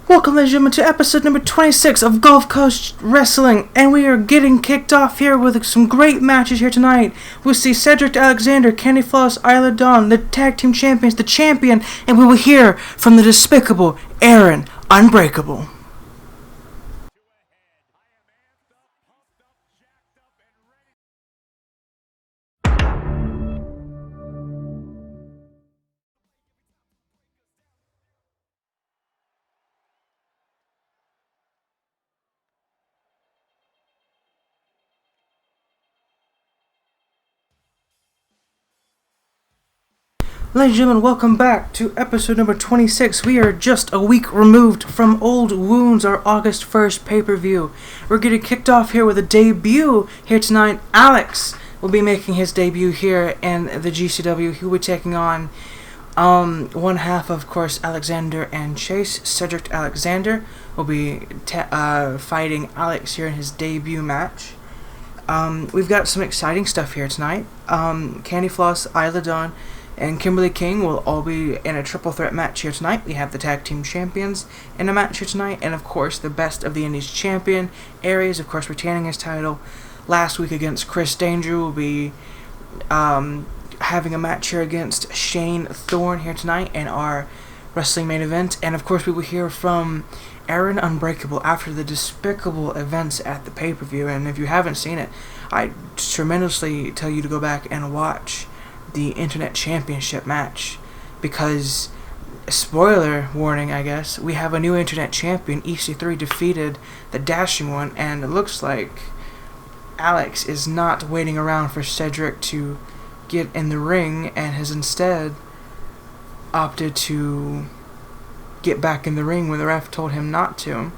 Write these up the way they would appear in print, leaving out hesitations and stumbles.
Welcome, ladies and gentlemen, to episode number 26 of Gulfcoast Wrestling, and we are getting kicked off here with some great matches here tonight. We'll see Cedric Alexander, Candy Floss, Isla Dawn, the tag team champions, the champion, and we will hear from the despicable Aaron Unbreakable. Ladies and gentlemen, welcome back to episode number 26. We are just a week removed from Old Wounds, our August 1st pay-per-view. We're getting kicked off here with a debut here tonight. Alex will be making his debut here in the GCW. He will be taking on one half, of course, Alexander and Chase. Cedric Alexander will be fighting Alex here in his debut match. We've got some exciting stuff here tonight. Candy Floss, Isla Dawn, and Kimberly King will all be in a triple threat match here tonight. We have the tag team champions in a match here tonight, and of course the best of the Indies champion, Aries, of course, retaining his title last week against Chris Danger. Will be having a match here against Shane Thorne here tonight in our wrestling main event, and of course we will hear from Aaron Unbreakable after the despicable events at the pay-per-view. And if you haven't seen it, I tremendously tell you to go back and watch the Internet Championship match, because, spoiler warning I guess, we have a new Internet Champion. EC3 defeated the Dashing One, and it looks like Alex is not waiting around for Cedric to get in the ring and has instead opted to get back in the ring when the ref told him not to.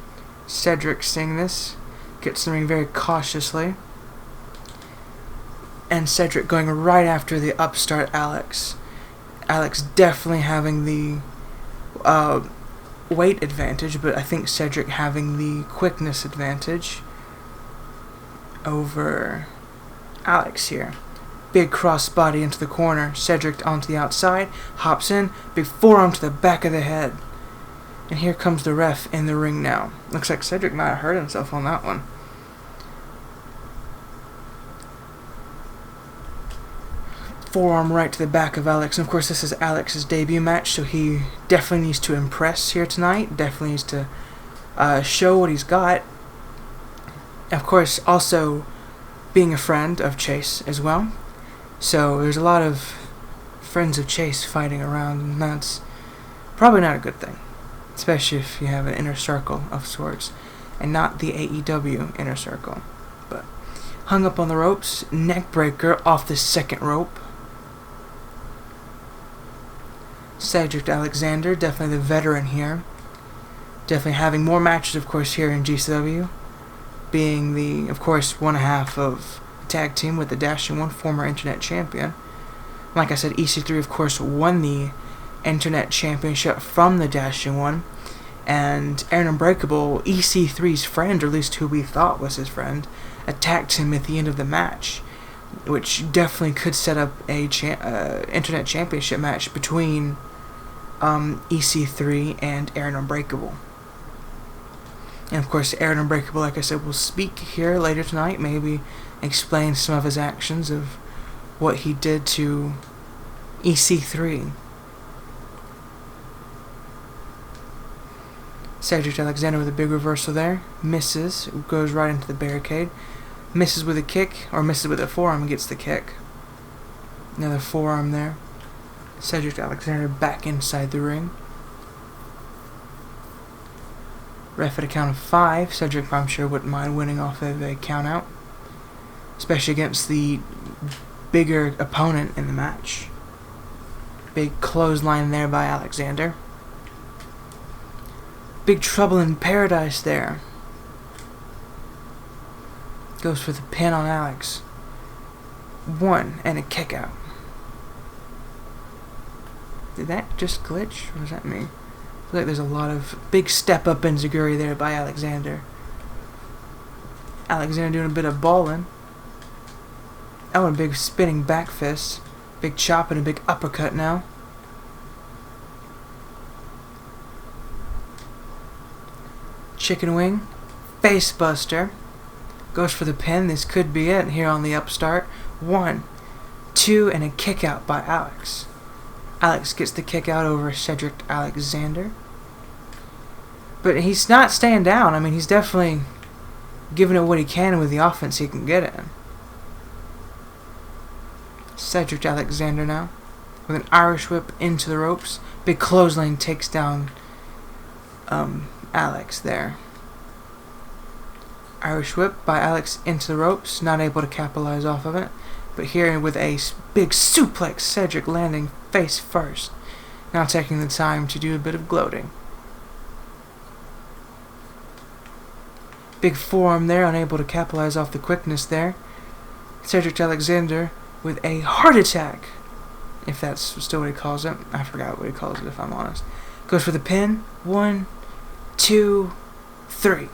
Cedric, seeing this, gets in the ring very cautiously, and Cedric going right after the upstart Alex. Alex definitely having the weight advantage, but I think Cedric having the quickness advantage over Alex here. Big crossbody into the corner. Cedric onto the outside, hops in, big forearm to the back of the head. And here comes the ref in the ring now. Looks like Cedric might have hurt himself on that one. Forearm right to the back of Alex. And of course this is Alex's debut match, so he definitely needs to impress here tonight. Definitely needs to show what he's got. Of course, also being a friend of Chase as well. So there's a lot of friends of Chase fighting around, and that's probably not a good thing. Especially if you have an inner circle of sorts, and not the AEW inner circle. But hung up on the ropes, neck breaker off the second rope. Cedric Alexander, definitely the veteran here. Definitely having more matches, of course, here in GCW. Being the, of course, one half of the tag team with the Dashing One, former Internet Champion. Like I said, EC3, of course, won the Internet Championship from the Dashing One. And Aaron Unbreakable, EC3's friend, or at least who we thought was his friend, attacked him at the end of the match, which definitely could set up a Internet Championship match between EC3 and Aaron Unbreakable. And of course, Aaron Unbreakable, like I said, will speak here later tonight, maybe explain some of his actions of what he did to EC3. Cedric Alexander with a big reversal there. Misses, goes right into the barricade. Misses with a kick, or misses with a forearm and gets the kick. Another forearm there. Cedric Alexander back inside the ring. Ref at a count of 5. Cedric, I'm sure, wouldn't mind winning off of a count out, especially against the bigger opponent in the match. Big clothesline there by Alexander. Big Trouble in Paradise there. Goes for the pin on Alex. 1 and a kick out. Did that just glitch? Or was that me? I feel like there's a lot of big step up enziguri there by Alexander. Alexander doing a bit of balling. Oh, and a big spinning back fist. Big chop and a big uppercut now. chicken wing. Face buster. Goes for the pin. This could be it here on the upstart. 1, 2, and a kick out by Alex. Alex gets the kick out over Cedric Alexander. But he's not staying down. I mean, he's definitely giving it what he can with the offense he can get in. Cedric Alexander now with an Irish whip into the ropes. Big clothesline takes down Alex there. Irish whip by Alex into the ropes. Not able to capitalize off of it. But here with a big suplex, Cedric landing face first. Now taking the time to do a bit of gloating. Big forearm there, unable to capitalize off the quickness there. Cedric Alexander with a heart attack, if that's still what he calls it. I forgot what he calls it, if I'm honest. Goes for the pin. 1, 2, 3.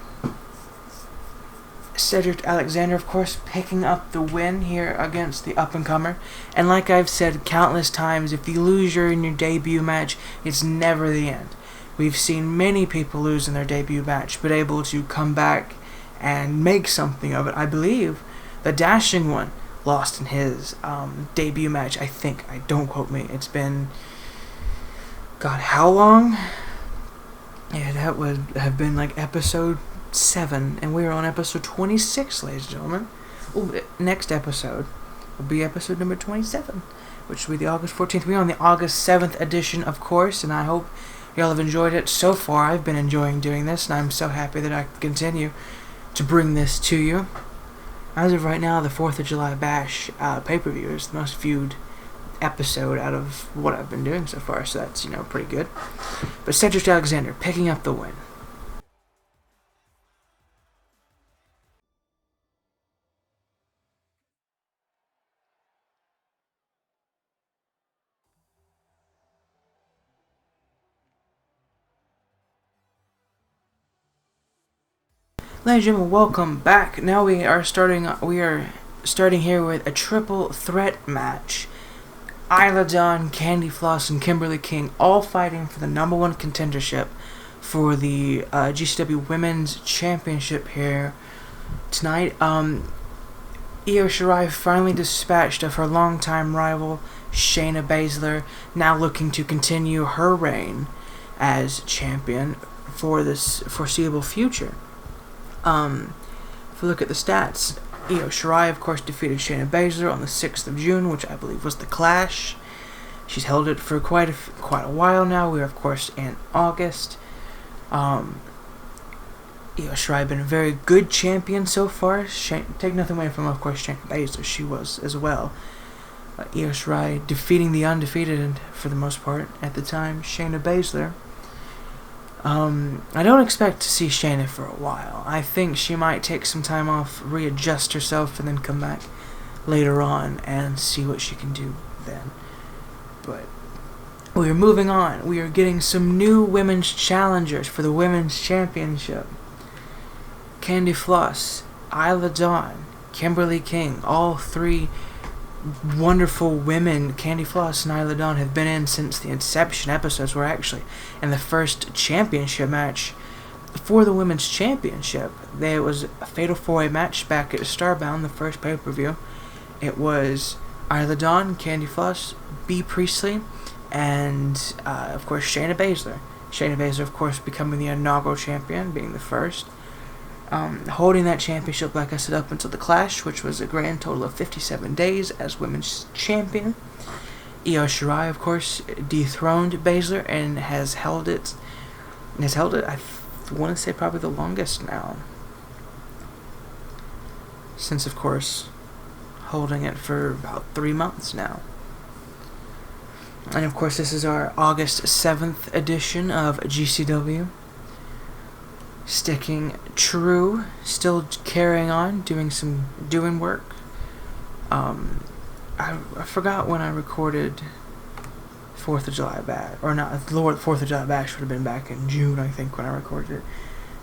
Cedric Alexander, of course, picking up the win here against the up-and-comer. And like I've said countless times, if you lose in your debut match, it's never the end. We've seen many people lose in their debut match, but able to come back and make something of it. I believe the Dashing One lost in his debut match, I think. Don't quote me. It's been, God, how long? Yeah, that would have been like episode 7, and we are on episode 26, ladies and gentlemen. Ooh, next episode will be episode number 27, which will be the August 14th. We're on the August 7th edition, of course, and I hope y'all have enjoyed it so far. I've been enjoying doing this, and I'm so happy that I can continue to bring this to you. As of right now, the 4th of July Bash pay-per-view is the most viewed episode out of what I've been doing so far, so that's, pretty good. But Cedric Alexander picking up the win. Ladies and gentlemen, welcome back. Now we are starting here with a triple threat match. Isla Dawn, Candy Floss, and Kimberly King all fighting for the #1 contendership for the GCW Women's Championship here tonight. Io Shirai finally dispatched of her longtime rival Shayna Baszler, now looking to continue her reign as champion for this foreseeable future. If we look at the stats, Io Shirai, of course, defeated Shayna Baszler on the 6th of June, which I believe was the Clash. She's held it for quite a while now. We are, of course, in August. Io Shirai been a very good champion so far. Take nothing away from, of course, Shayna Baszler. She was as well. Io Shirai defeating the undefeated, for the most part, at the time, Shayna Baszler. I don't expect to see Shayna for a while. I think she might take some time off, readjust herself, and then come back later on and see what she can do then. But we are moving on. We are getting some new women's challengers for the Women's Championship. Candy Floss, Isla Dawn, Kimberly King, all three wonderful women. Candy Floss and Isla Dawn have been in since the Inception episodes, were actually in the first championship match for the Women's Championship. There was a Fatal 4-Way match back at Starbound, the first pay-per-view. It was Isla Dawn, Candy Floss, Bea Priestley, and of course Shayna Baszler. Shayna Baszler, of course, becoming the inaugural champion, being the first. Holding that championship, like I said, up until the Clash, which was a grand total of 57 days as women's champion. Io Shirai, of course, dethroned Baszler and has held it, I want to say, probably the longest now. Since, of course, holding it for about 3 months now. And, of course, this is our August 7th edition of GCW. Sticking true, still carrying on, doing work. I forgot when I recorded 4th of July Bash, or not, Lord, 4th of July Bash would have been back in June, I think, when I recorded it.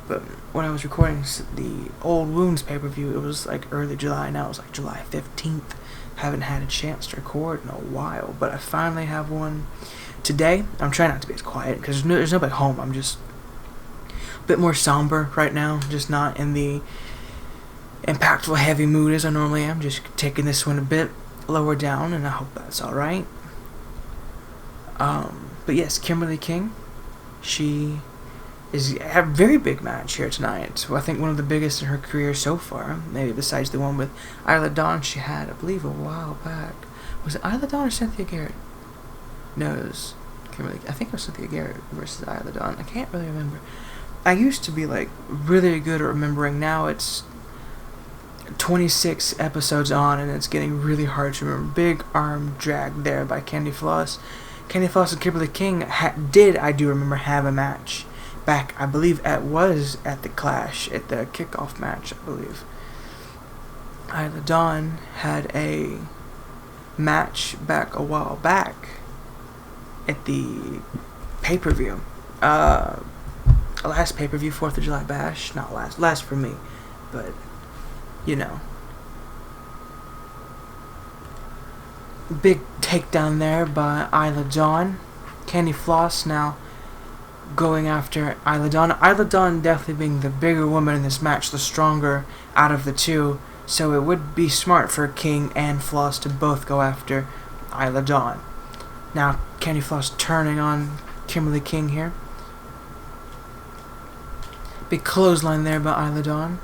But when I was recording the Old Wounds pay-per-view, it was like early July. Now it's like July 15th. Haven't had a chance to record in a while, but I finally have one today. I'm trying not to be as quiet because there's nobody home. I'm just bit more somber right now, just not in the impactful heavy mood as I normally am, just taking this one a bit lower down, and I hope that's alright. But yes, Kimberly King, she is a very big match here tonight. So I think one of the biggest in her career so far, maybe besides the one with Isla Dawn she had, I believe, a while back. Was it Isla Dawn or Cynthia Garrett? No, it was Kimberly. I think it was Cynthia Garrett versus Isla Dawn. I can't really remember. I used to be like really good at remembering. Now it's 26 episodes on, and it's getting really hard to remember. Big arm drag there by Candy Floss. Candy Floss and Kimberly King I do remember, have a match back, I believe was at the Clash, at the kickoff match, I believe. Isla Dawn had a match back a while back at the pay-per-view. Last pay-per-view, 4th of July Bash. Not last for me, but, you know. Big takedown there by Isla Dawn. Candy Floss now going after Isla Dawn. Isla Dawn definitely being the bigger woman in this match, the stronger out of the two, so it would be smart for King and Floss to both go after Isla Dawn. Now Candy Floss turning on Kimberly King here. Big clothesline there by Isla Dawn.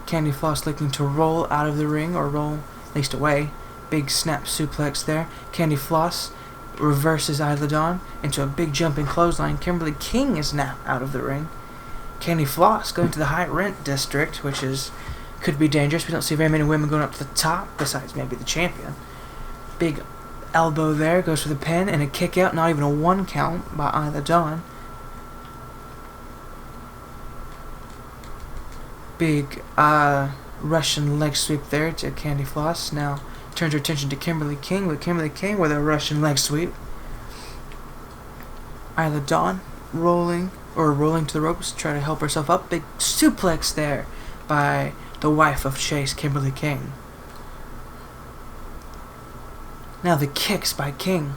Candy Floss looking to roll out of the ring, or roll at least away. Big snap suplex there. Candy Floss reverses Isla Dawn into a big jumping clothesline. Kimberly King is now out of the ring. Candy Floss going to the high rent district, which could be dangerous. We don't see very many women going up to the top, besides maybe the champion. Big elbow there, goes for the pin, and a kick out, not even a 1 count by Isla Dawn. Big Russian leg sweep there to Candy Floss. Now turns her attention to Kimberly King, with Kimberly King with a Russian leg sweep. Isla Dawn rolling to the ropes, trying to help herself up. Big suplex there by the wife of Chase, Kimberly King. Now the kicks by King.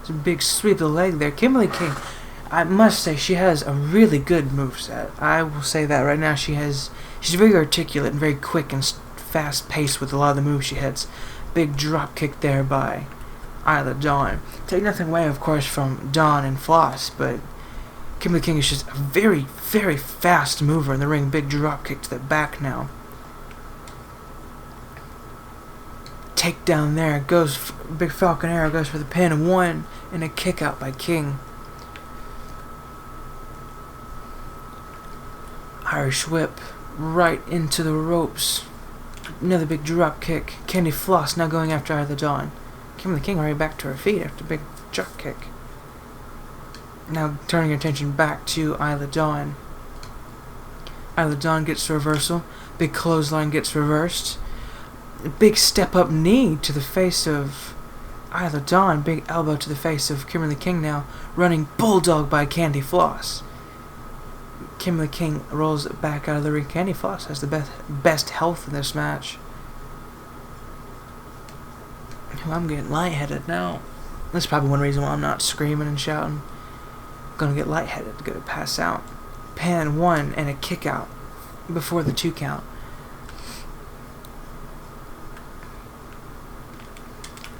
It's a big sweep of the leg there. Kimberly King, I must say, she has a really good moveset. I will say that right now. She's very articulate and very quick and fast paced with a lot of the moves she hits. Big drop kick there by Isla Dawn. Take nothing away, of course, from Dawn and Floss, but Kimberly King is just a very, very fast mover in the ring. Big drop kick to the back now. Takedown there. Big Falcon Arrow goes for the pin. 1 and a kick out by King. Irish whip right into the ropes. Another big drop kick. Candy Floss now going after Isla Dawn. Kimberly King already back to her feet after a big drop kick. Now turning her attention back to Isla Dawn. Isla Dawn gets the reversal. Big clothesline gets reversed. A big step up knee to the face of Isla Dawn. Big elbow to the face of Kimberly King now. Running bulldog by Candy Floss. Kimberly King rolls it back out of the ring. Candy Floss has the best health in this match. I'm getting lightheaded now. That's probably one reason why I'm not screaming and shouting. I'm gonna get lightheaded, gonna pass out. Pin 1 and a kick out before the 2 count.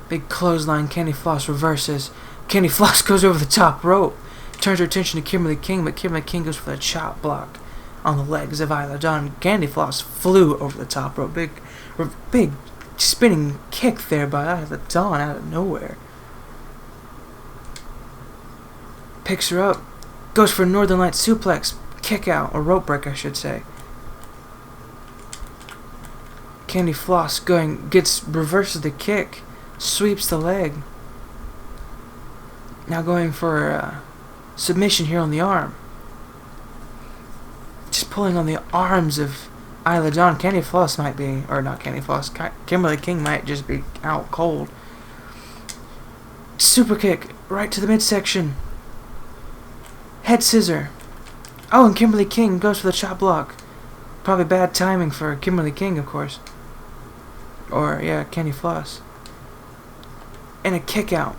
Big clothesline. Candy Floss reverses. Candy Floss goes over the top rope. Turns her attention to Kimberly King, but Kimberly King goes for the chop block on the legs of Isla Dawn. Candy Floss flew over the top rope. Big spinning kick there by Isla Dawn out of nowhere. Picks her up. Goes for a Northern Light suplex. Kick out, or rope break I should say. Candy Floss reverses the kick. Sweeps the leg. Now going for submission here on the arm. Just pulling on the arms of Isla Dawn. Candy Floss might be, or not Candy Floss, Kimberly King might just be out cold. Super kick right to the midsection. Head scissor. Oh, and Kimberly King goes for the chop block. Probably bad timing for Kimberly King, of course. Or, yeah, Candy Floss. And a kick out.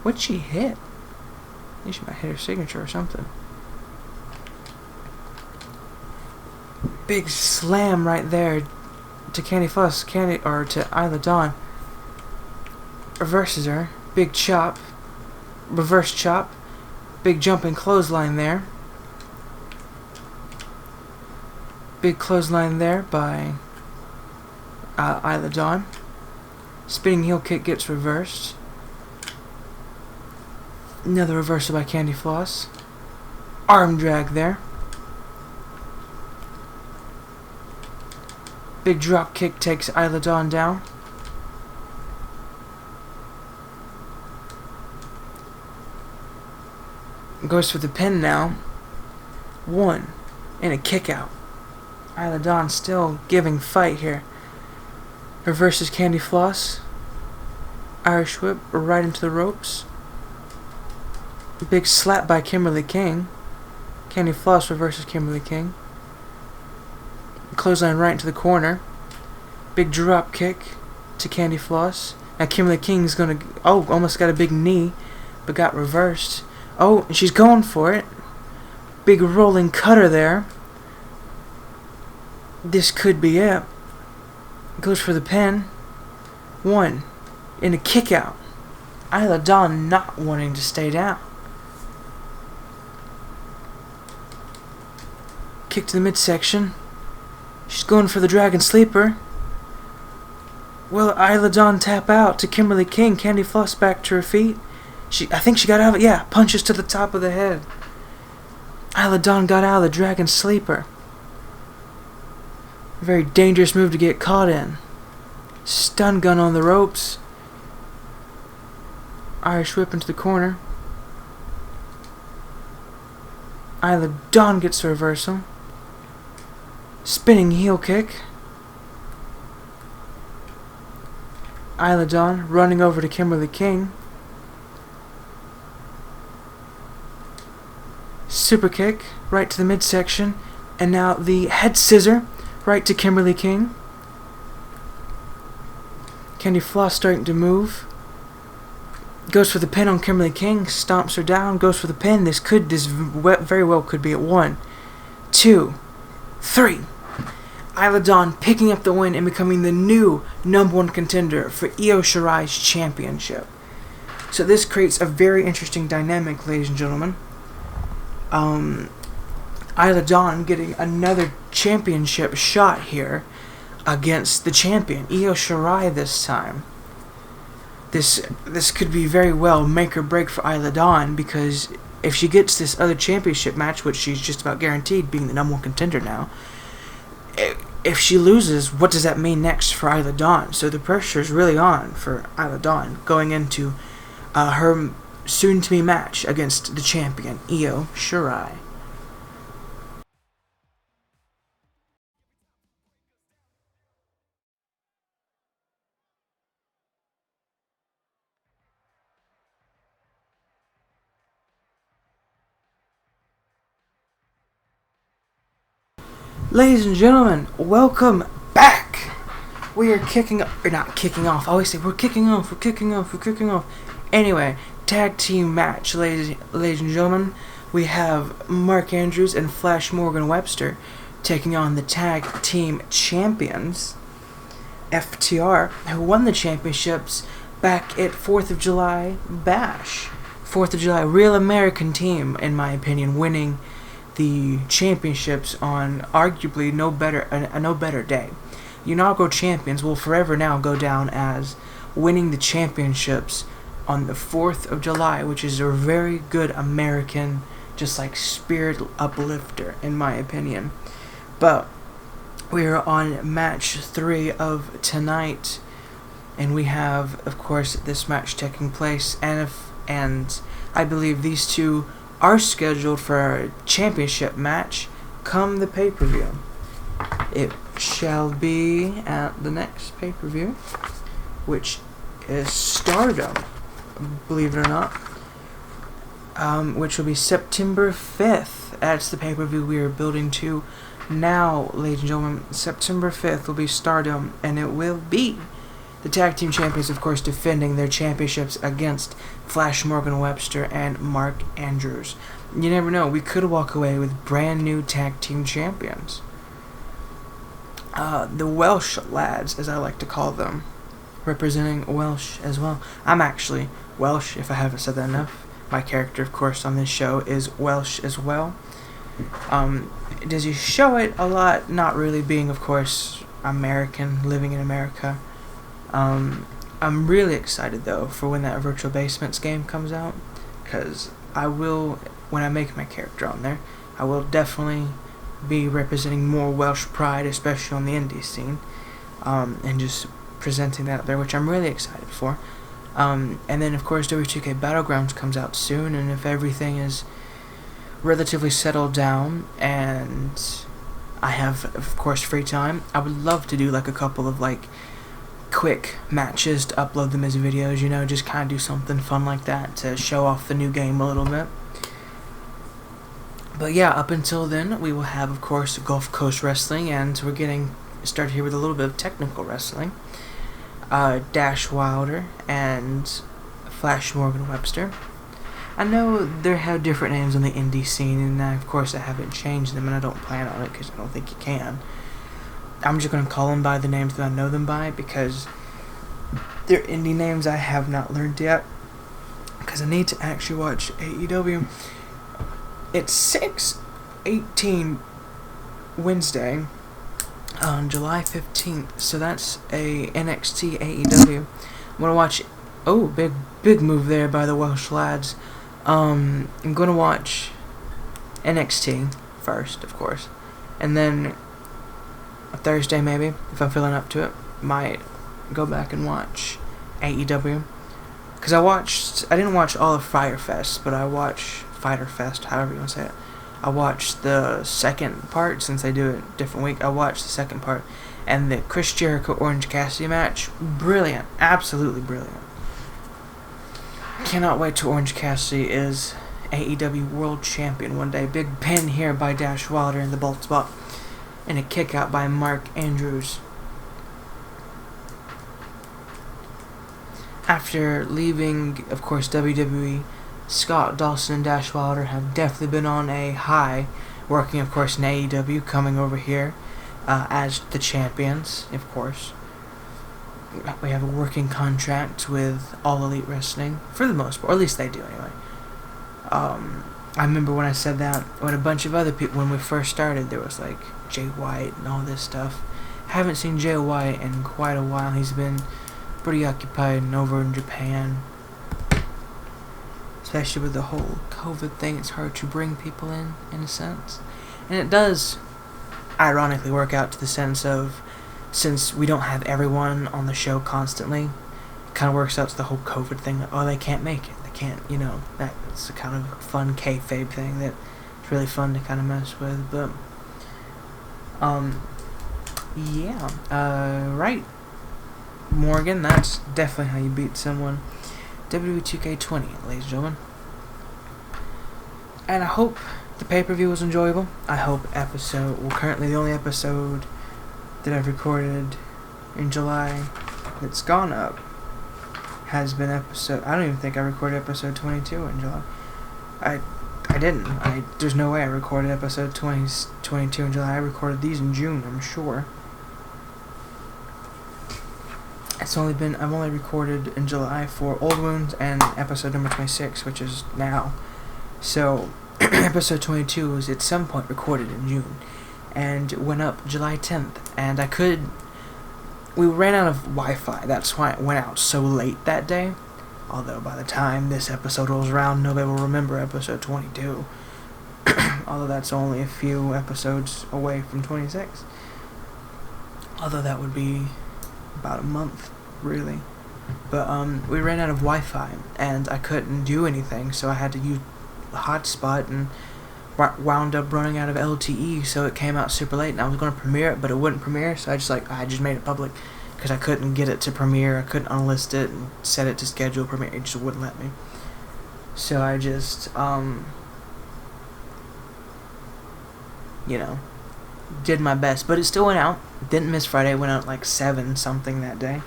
What'd she hit? I think she might hit her signature or something. Big slam right there to Candy Floss, or to Isla Dawn. Reverses her. Big chop. Reverse chop. Big jumping clothesline there. Big clothesline there by Isla Dawn. Spinning heel kick gets reversed. Another reversal by Candy Floss. Arm drag there. Big drop kick takes Isla Dawn down. Goes for the pin now. 1. And a kick out. Isla Dawn still giving fight here. Reverses Candy Floss. Irish whip right into the ropes. Big slap by Kimberly King. Candy Floss reverses Kimberly King. Clothesline right into the corner. Big drop kick to Candy Floss. Now Kimberly King's gonna... Oh, almost got a big knee, but got reversed. Oh, and she's going for it. Big rolling cutter there. This could be it. Goes for the pin. 1. In a kick out. Isla Dawn not wanting to stay down. Kick to the midsection. She's going for the Dragon Sleeper. Will Isla Dawn tap out to Kimberly King? Candy Floss back to her feet. I think she got out of it. Yeah, punches to the top of the head. Isla Dawn got out of the Dragon Sleeper. A very dangerous move to get caught in. Stun gun on the ropes. Irish whip into the corner. Isla Dawn gets the reversal. Spinning heel kick. Isla Dawn running over to Kimberly King. Super kick right to the midsection. And now the head scissor right to Kimberly King. Candy Floss starting to move. Goes for the pin on Kimberly King. Stomps her down. Goes for the pin. This very well could be at 1, 2, 3. Isla Dawn picking up the win and becoming the new #1 contender for Io Shirai's championship. So this creates a very interesting dynamic, ladies and gentlemen. Isla Dawn getting another championship shot here against the champion, Io Shirai this time. This could be very well make or break for Isla Dawn, because if she gets this other championship match, which she's just about guaranteed being the #1 contender now, if she loses, what does that mean next for Isla Dawn? So the pressure is really on for Isla Dawn going into her soon-to-be match against the champion, Io Shirai. Ladies and gentlemen, welcome back! We are not kicking off. I always say we're kicking off. Anyway, tag team match, ladies and gentlemen. We have Mark Andrews and Flash Morgan Webster taking on the tag team champions, FTR, who won the championships back at 4th of July Bash. 4th of July, real American team, in my opinion, winning the championships on arguably no better day. Unago champions will forever now go down as winning the championships on the 4th of July, which is a very good American, just like spirit uplifter, in my opinion. But we are on match 3 of tonight, and we have, of course, this match taking place, and I believe these two are scheduled for a championship match come the pay-per-view. It shall be at the next pay-per-view, which is Stardom, believe it or not, which will be September 5th. That's the pay-per-view we are building to now, ladies and gentlemen. September 5th will be Stardom, and it will be the tag team champions, of course, defending their championships against Flash Morgan Webster and Mark Andrews. You never know, we could walk away with brand new tag team champions. the Welsh lads, as I like to call them, representing Welsh as well. I'm actually Welsh, if I haven't said that enough. My character, of course, on this show is Welsh as well. Does he show it a lot? Not really, being, of course, American, living in America. I'm really excited, though, for when that Virtual Basements game comes out, because I will, when I make my character on there, I will definitely be representing more Welsh pride, especially on the indie scene, and just presenting that there, which I'm really excited for. And then, of course, W2K Battlegrounds comes out soon, and if everything is relatively settled down and I have, of course, free time, I would love to do like a couple of like quick matches to upload them as videos, you know, just kind of do something fun like that to show off the new game a little bit. But yeah, up until then, we will have, of course, Gulfcoast Wrestling, and we're getting started here with a little bit of technical wrestling. Dash Wilder and Flash Morgan Webster. I know they have different names on the indie scene, and of course I haven't changed them, and I don't plan on it because I don't think you can. I'm just going to call them by the names that I know them by, because they're indie names I have not learned yet, because I need to actually watch AEW. It's 6/18 Wednesday on July 15th, so that's a NXT AEW. I'm going to watch, big move there by the Welsh lads. I'm going to watch NXT first, of course, and then a Thursday maybe, if I'm feeling up to it, might go back and watch AEW. Because I didn't watch all of Fyter Fest, but I watched Fyter Fest, however you want to say it. I watched the second part, since they do it different week. I watched the second part, and the Chris Jericho Orange Cassidy match, brilliant, absolutely brilliant. Cannot wait till Orange Cassidy is AEW World Champion one day. Big pin here by Dash Wilder in the bald spot, and a kick out by Mark Andrews. After leaving, of course, WWE, Scott Dawson and Dash Wilder have definitely been on a high, working, of course, in AEW, coming over here as the champions, of course. We have a working contract with All Elite Wrestling, for the most part, or at least they do anyway. I remember when I said that, when a bunch of other people, when we first started, there was like Jay White and all this stuff. Haven't seen Jay White in quite a while. He's been pretty occupied and over in Japan. Especially with the whole COVID thing, it's hard to bring people in a sense. And it does, ironically, work out to the sense of, since we don't have everyone on the show constantly, it kind of works out to the whole COVID thing. Like, oh, they can't make it. They can't, you know, that's a kind of fun kayfabe thing that it's really fun to kind of mess with. But, right. Morgan, that's definitely how you beat someone. WWE2K20, ladies and gentlemen. And I hope the pay-per-view was enjoyable. I hope currently the only episode that I've recorded in July that's gone up has been I don't even think I recorded episode 22 in July. I didn't. There's no way I recorded episode 22 in July. I recorded these in June, I'm sure. I've only recorded in July for Old Wounds and episode number 26, which is now. So, episode 22 was at some point recorded in June, and went up July 10th, and we ran out of Wi-Fi, that's why it went out so late that day, although by the time this episode rolls around, nobody will remember episode 22, although that's only a few episodes away from 26, although that would be about a month, really. But we ran out of Wi-Fi, and I couldn't do anything, so I had to use a hotspot, and wound up running out of LTE, so it came out super late, and I was going to premiere it, but it wouldn't premiere, so I just made it public, because I couldn't get it to premiere. I couldn't unlist it and set it to schedule premiere. It just wouldn't let me. So I just did my best, but it still went out. Didn't miss Friday. It went out like 7 something that day,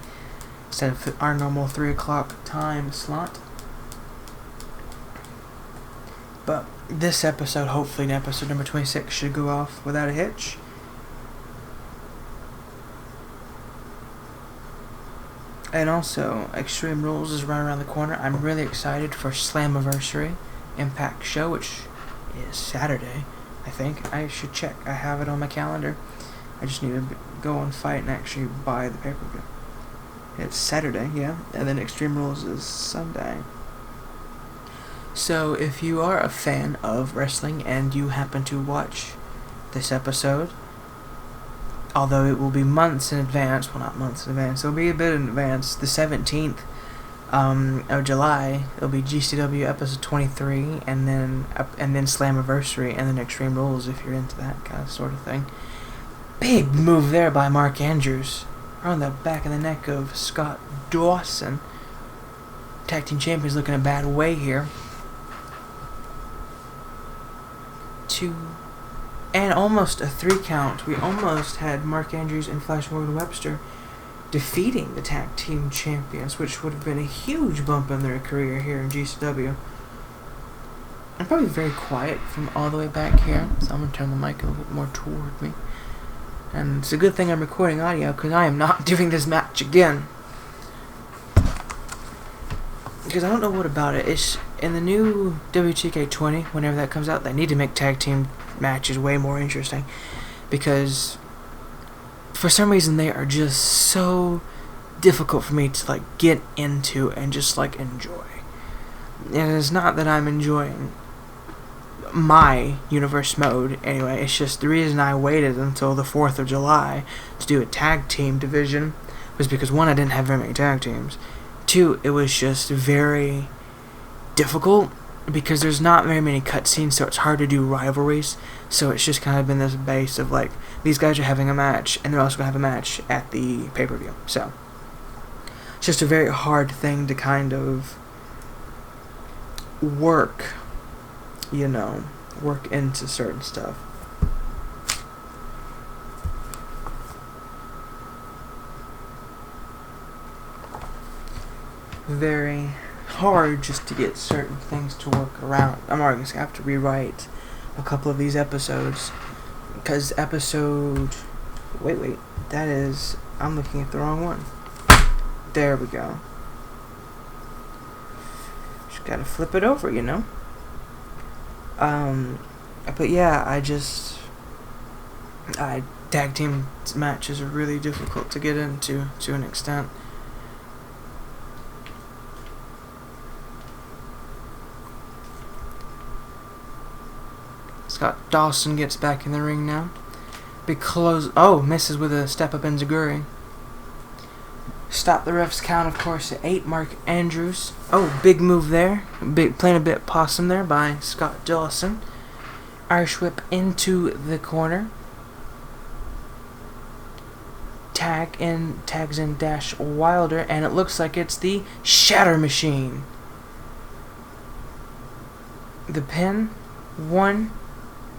instead of our normal 3 o'clock time slot. But this episode, hopefully in episode number 26, should go off without a hitch. And also, Extreme Rules is right around the corner. I'm really excited for Slammiversary Impact Show, which is Saturday, I think. I should check. I have it on my calendar. I just need to go and fight and actually buy the pay-per-view. It's Saturday, yeah, and then Extreme Rules is Sunday. So if you are a fan of wrestling and you happen to watch this episode, although it will be months in advance, well, not months in advance, it'll be a bit in advance, the 17th of July, it'll be GCW episode 23, and then Slammiversary, and then Extreme Rules if you're into that kind of sort of thing. Big move there by Mark Andrews, on the back of the neck of Scott Dawson. Tag Team Champions looking a bad way here. And almost a 3 count. We almost had Mark Andrews and Flash Morgan Webster defeating the Tag Team Champions, which would have been a huge bump in their career here in GCW. I'm probably very quiet from all the way back here, so I'm going to turn the mic a little bit more toward me. And it's a good thing I'm recording audio, because I am not doing this match again. Because I don't know what about it. It's in the new WTK20, whenever that comes out, they need to make tag team matches way more interesting. Because for some reason they are just so difficult for me to get into and just enjoy. And it's not that I'm enjoying my universe mode anyway. It's just the reason I waited until the 4th of July to do a tag team division was because 1, I didn't have very many tag teams. 2, it was just very difficult because there's not very many cutscenes, so it's hard to do rivalries. So it's just kind of been this base of these guys are having a match and they're also going to have a match at the pay-per-view. So it's just a very hard thing to kind of work into certain stuff. Very hard just to get certain things to work around. I'm already going to have to rewrite a couple of these episodes because I'm looking at the wrong one. There we go. Just gotta flip it over, But yeah, tag team matches are really difficult to get into to an extent. Scott Dawson gets back in the ring now. Big close. Oh, misses with a step up enziguri. Stop the ref's count, of course, at 8. Mark Andrews. Oh, big move there. Playing a bit possum there by Scott Dawson. Irish whip into the corner. Tags in Dash Wilder, and it looks like it's the Shatter Machine. The pin. 1,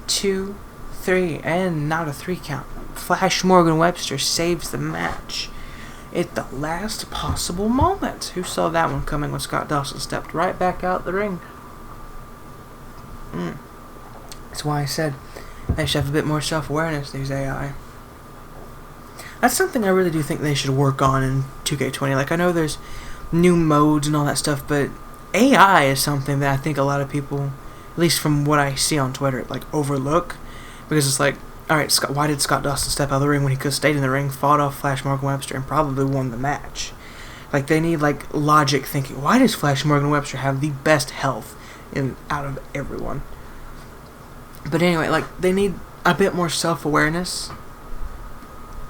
2, 3, and not a 3 count. Flash Morgan Webster saves the match at the last possible moment. Who saw that one coming when Scott Dawson stepped right back out the ring? That's why I said they should have a bit more self-awareness, these AI. That's something I really do think they should work on in 2K20. I know there's new modes and all that stuff, but AI is something that I think a lot of people, at least from what I see on Twitter, overlook. Because it's alright, why did Scott Dawson step out of the ring when he could have stayed in the ring, fought off Flash Morgan Webster, and probably won the match? They need, logic thinking. Why does Flash Morgan Webster have the best health out of everyone? But anyway, they need a bit more self-awareness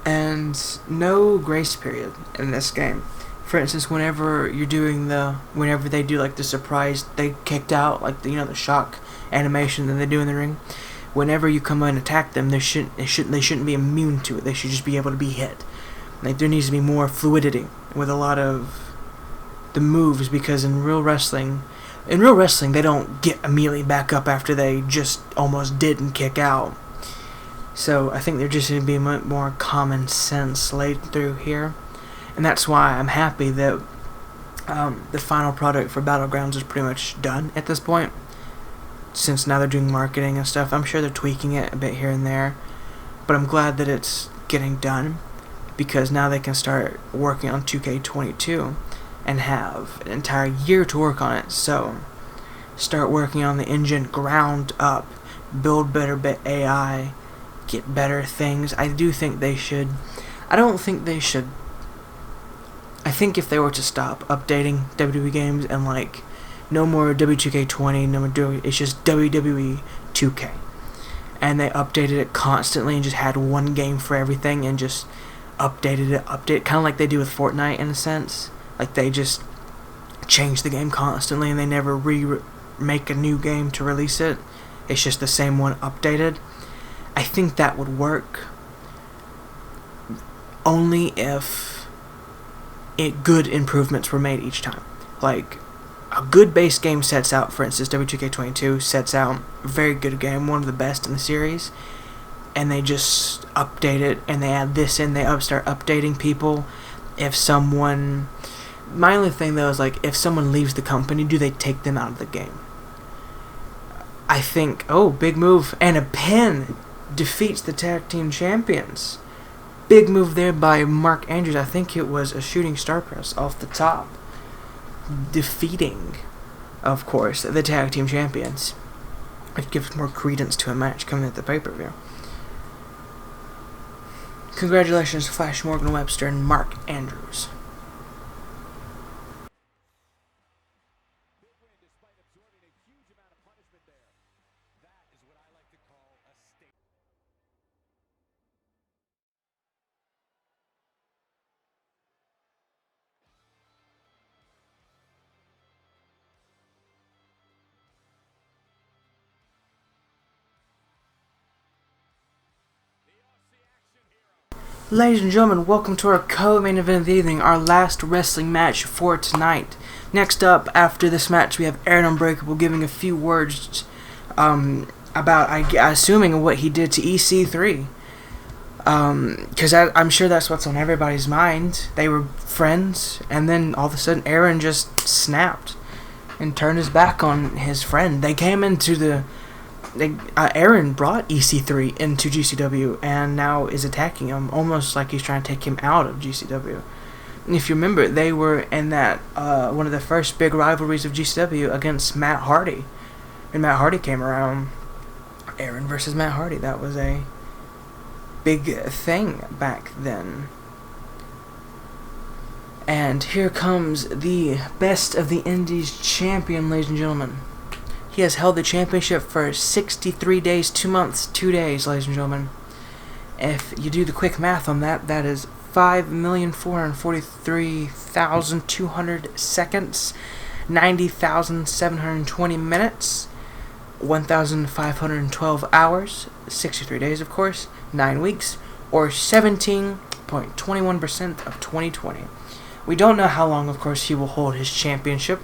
and no grace period in this game. For instance, whenever they do the surprise, they kicked out, the shock animation that they do in the ring. Whenever you come in and attack them, they shouldn't be immune to it. They should just be able to be hit. There needs to be more fluidity with a lot of the moves, because in real wrestling, they don't get immediately back up after they just almost didn't kick out. So I think there just needs to be more common sense laid through here. And that's why I'm happy that the final product for Battlegrounds is pretty much done at this point. Since now they're doing marketing and stuff, I'm sure they're tweaking it a bit here and there. But I'm glad that it's getting done. because now they can start working on 2K22 and have an entire year to work on it. So start working on the engine ground up, build better AI, get better things. I do think they should. I don't think they should. I think if they were to stop updating WWE games and like no more W2K20, no more it's just WWE 2K, and they updated it constantly and just had one game for everything and just updated it, kind of like they do with Fortnite in a sense. Like they just change the game constantly and they never make a new game to release it. It's just the same one updated. I think that would work only if good improvements were made each time. Like a good base game sets out, for instance, W2K22 sets out a very good game, one of the best in the series, and they just update it and they add this in, they start updating people. If someone, my only thing though is like if someone leaves the company, do they take them out of the game? I think, big move, and a pin defeats the tag team champions. Big move there by Mark Andrews. I think it was a shooting star press off the top, defeating, of course, the tag team champions. It gives more credence to a match coming at the pay-per-view. Congratulations to Flash Morgan Webster and Mark Andrews. Ladies and gentlemen, welcome to our co-main event of the evening, our last wrestling match for tonight. Next up, after this match, we have Aaron Unbreakable giving a few words about, assuming, what he did to EC3. Because I'm sure that's what's on everybody's mind. They were friends, and then all of a sudden Aaron just snapped and turned his back on his friend. They came into Aaron brought EC3 into GCW and now is attacking him, almost like he's trying to take him out of GCW. And if you remember, they were in that one of the first big rivalries of GCW against Matt Hardy. And Matt Hardy came around. Aaron versus Matt Hardy. That was a big thing back then. And here comes the best of the Indies champion, ladies and gentlemen. He has held the championship for 63 days, 2 months, 2 days, ladies and gentlemen. If you do the quick math on that, that is 5,443,200 seconds, 90,720 minutes, 1,512 hours, 63 days, of course, 9 weeks, or 17.21% of 2020. We don't know how long, of course, he will hold his championship.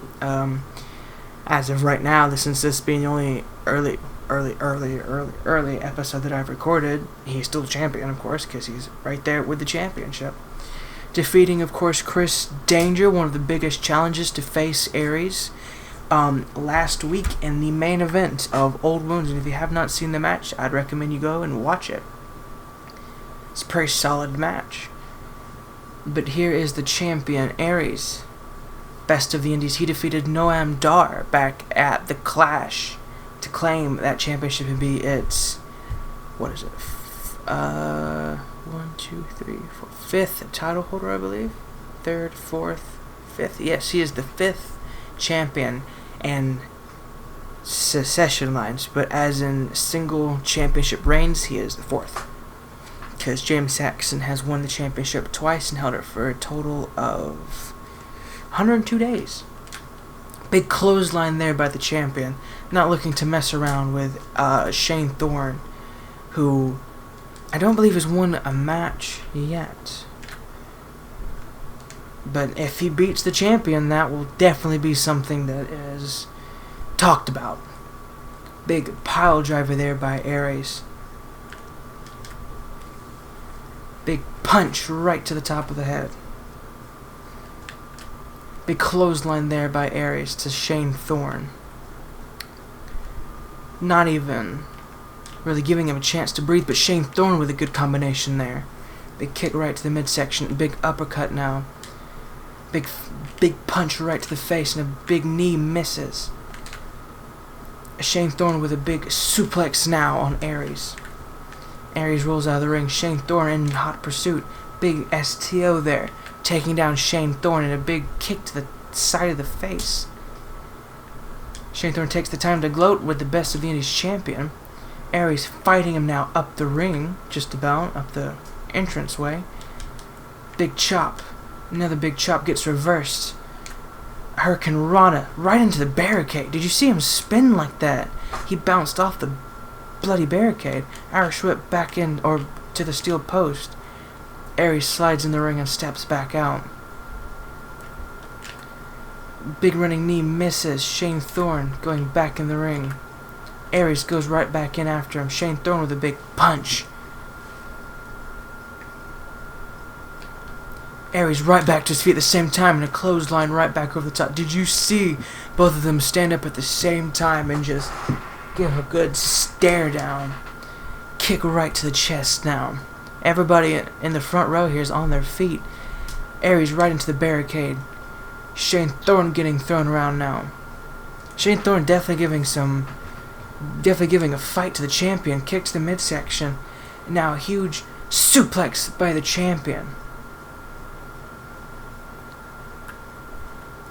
As of right now, since this being the only early episode that I've recorded, he's still the champion, of course, because he's right there with the championship. Defeating, of course, Chris Danger, one of the biggest challenges to face Aries, last week in the main event of Old Wounds. And if you have not seen the match, I'd recommend you go and watch it. It's a pretty solid match. But here is the champion, Aries. Best of the Indies. He defeated Noam Dar back at the Clash to claim that championship and be its, what is it? 1, 2, 3, 4, fifth title holder, I believe. Third, fourth, fifth. Yes, he is the 5th champion and succession lines, but as in single championship reigns, he is the 4th. Because James Saxon has won the championship twice and held it for a total of 102 days. Big clothesline there by the champion. Not looking to mess around with Shane Thorne, who I don't believe has won a match yet. But if he beats the champion, that will definitely be something that is talked about. Big pile driver there by Aries. Big punch right to the top of the head. Big clothesline there by Aries to Shane Thorne. Not even really giving him a chance to breathe, but Shane Thorne with a good combination there. Big kick right to the midsection. Big uppercut now. Big punch right to the face, and a big knee misses. Shane Thorne with a big suplex now on Aries. Aries rolls out of the ring. Shane Thorne in hot pursuit. Big STO there, taking down Shane Thorne, and a big kick to the side of the face. Shane Thorne takes the time to gloat with the best of the Indies champion. Aries fighting him now up the ring, just about, up the entranceway. Big chop. Another big chop gets reversed. Hurricane Rana right into the barricade. Did you see him spin like that? He bounced off the bloody barricade. Irish whip back in, or to the steel post. Aries slides in the ring and steps back out. Big running knee misses. Shane Thorne going back in the ring. Aries goes right back in after him. Shane Thorne with a big punch. Aries right back to his feet at the same time, and a clothesline right back over the top. Did you see both of them stand up at the same time and just give a good stare down? Kick right to the chest now. Everybody in the front row here is on their feet. Aries right into the barricade. Shane Thorne getting thrown around now. Shane Thorne definitely giving a fight to the champion. Kick to the midsection. Now a huge suplex by the champion.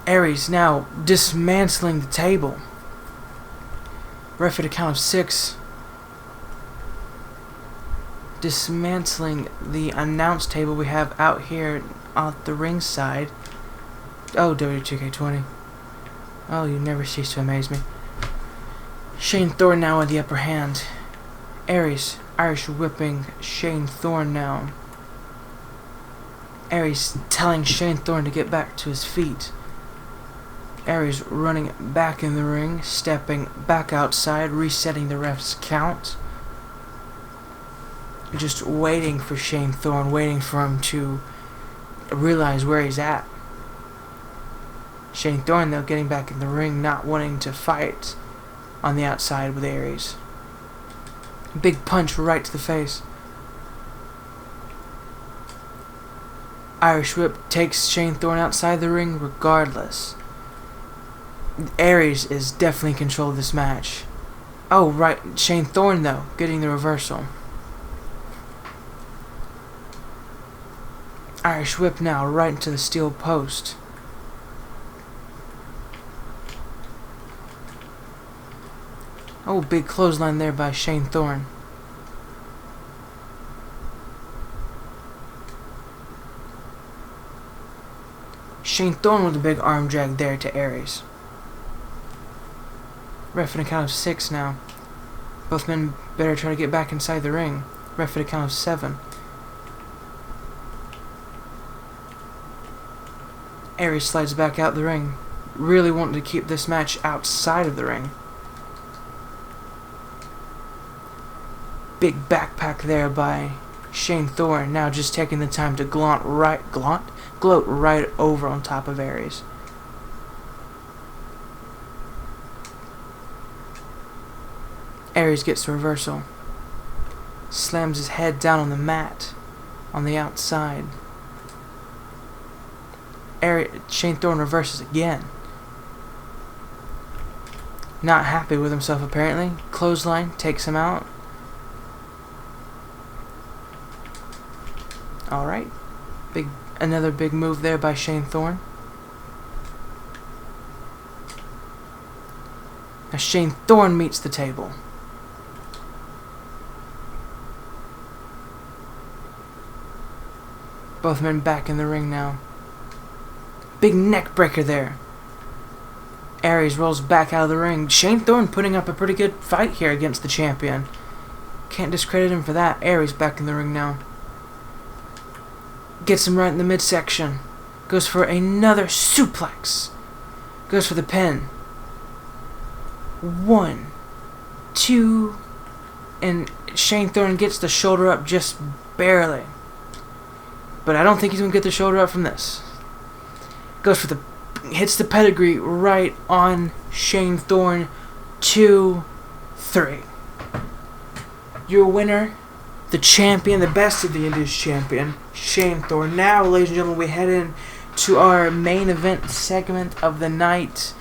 Aries now dismantling the table. Ref at a count of 6. Dismantling the announce table we have out here at the ringside. Oh, W2K20. Oh, you never cease to amaze me. Shane Thorne now with the upper hand. Aries, Irish whipping Shane Thorne now. Aries telling Shane Thorne to get back to his feet. Aries running back in the ring, stepping back outside, resetting the ref's count. Just waiting for Shane Thorne, waiting for him to realize where he's at. Shane Thorne, though, getting back in the ring, not wanting to fight on the outside with Aries. Big punch right to the face. Irish whip takes Shane Thorne outside the ring regardless. Aries is definitely in control of this match. Oh, right. Shane Thorne, though, getting the reversal. Irish whip now right into the steel post. Oh, big clothesline there by Shane Thorne. Shane Thorne with a big arm drag there to Aries. Ref at a count of 6 now. Both men better try to get back inside the ring. Ref at a count of 7. Aries slides back out the ring. Really wanting to keep this match outside of the ring. Big backpack there by Shane Thorne. Now just taking the time to gloat right over on top of Aries. Aries gets the reversal. Slams his head down on the mat on the outside. Shane Thorne reverses again. Not happy with himself apparently. Clothesline takes him out. Alright. Another big move there by Shane Thorne. Now Shane Thorne meets the table. Both men back in the ring now. Big neck breaker there. Aries rolls back out of the ring. Shane Thorne putting up a pretty good fight here against the champion. Can't discredit him for that. Aries back in the ring now. Gets him right in the midsection. Goes for another suplex. Goes for the pin. 1, 2, and Shane Thorne gets the shoulder up just barely. But I don't think he's going to get the shoulder up from this. Goes for hits the pedigree right on Shane Thorne. 2, 3. Your winner, the the champion, the best of the Indies champion, Shane Thorne. Now, ladies and gentlemen, we head in to our main event segment of the night.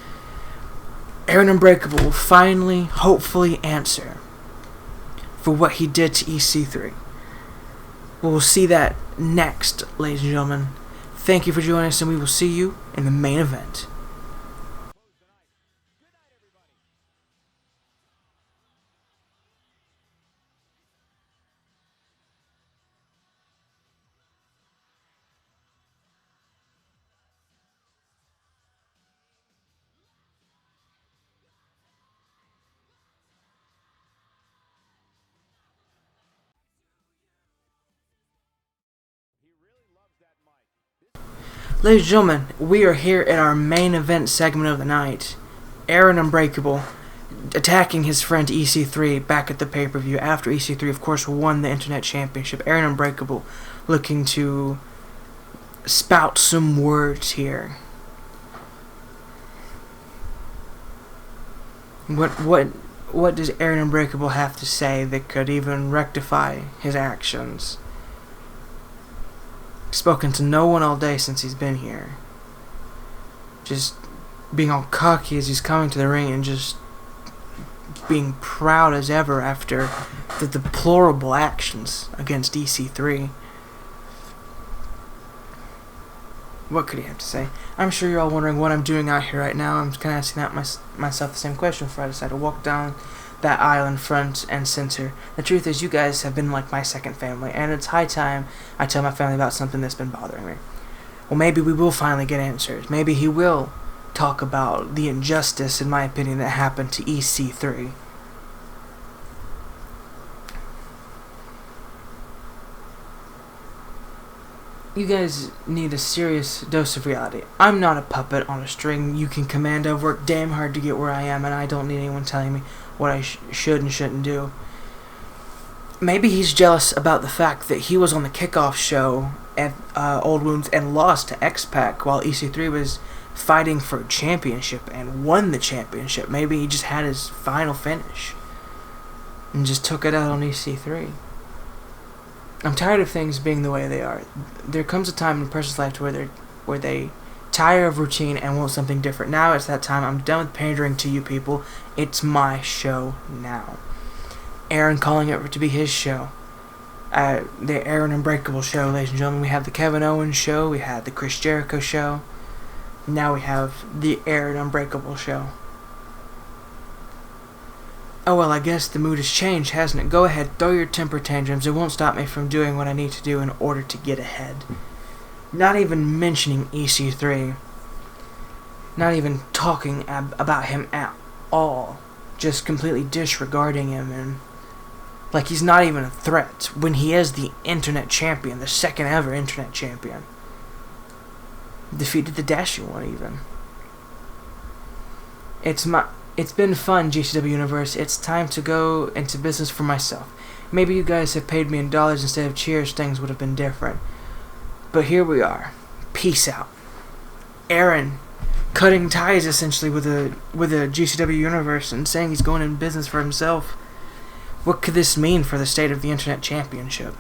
Aaron Unbreakable will finally, hopefully, answer for what he did to EC3. We'll see that next, ladies and gentlemen. Thank you for joining us, and we will see you in the main event. Ladies and gentlemen, we are here at our main event segment of the night. Aaron Unbreakable attacking his friend EC3 back at the pay-per-view after EC3, of course, won the Internet Championship. Aaron Unbreakable looking to spout some words here. What does Aaron Unbreakable have to say that could even rectify his actions? Spoken to no one all day since he's been here. Just being all cocky as he's coming to the ring and just being proud as ever after the deplorable actions against EC3. What could he have to say? I'm sure you're all wondering what I'm doing out here right now. I'm kind of asking that myself the same question before I decided to walk down that aisle in front and center. The truth is, you guys have been like my second family, and it's high time I tell my family about something that's been bothering me. Well, maybe we will finally get answers. Maybe he will talk about the injustice, in my opinion, that happened to EC3. You guys need a serious dose of reality. I'm not a puppet on a string you can command. I've worked damn hard to get where I am, and I don't need anyone telling me what I should and shouldn't do. Maybe he's jealous about the fact that he was on the kickoff show at Old Wounds and lost to X-Pac while EC3 was fighting for a championship and won the championship. Maybe he just had his final finish and just took it out on EC3. I'm tired of things being the way they are. There comes a time in a person's life where they tire of routine and want something different. Now it's that time. I'm done with pandering to you people. It's my show now. Aaron calling it to be his show. The Aaron Unbreakable show, ladies and gentlemen. We have the Kevin Owens show. We have the Chris Jericho show. Now we have the Aaron Unbreakable show. Oh well, I guess the mood has changed, hasn't it? Go ahead, throw your temper tantrums. It won't stop me from doing what I need to do in order to get ahead. Not even mentioning EC3. Not even talking about him at all. Just completely disregarding him and like he's not even a threat when he is the Internet Champion, the second ever Internet Champion. Defeated the Dashing One even. It's been fun, GCW Universe. It's time to go into business for myself. Maybe you guys have paid me in dollars instead of cheers, things would have been different. But here we are. Peace out. Aaron cutting ties essentially with a GCW Universe and saying he's going in business for himself. What could this mean for the state of the Internet Championship?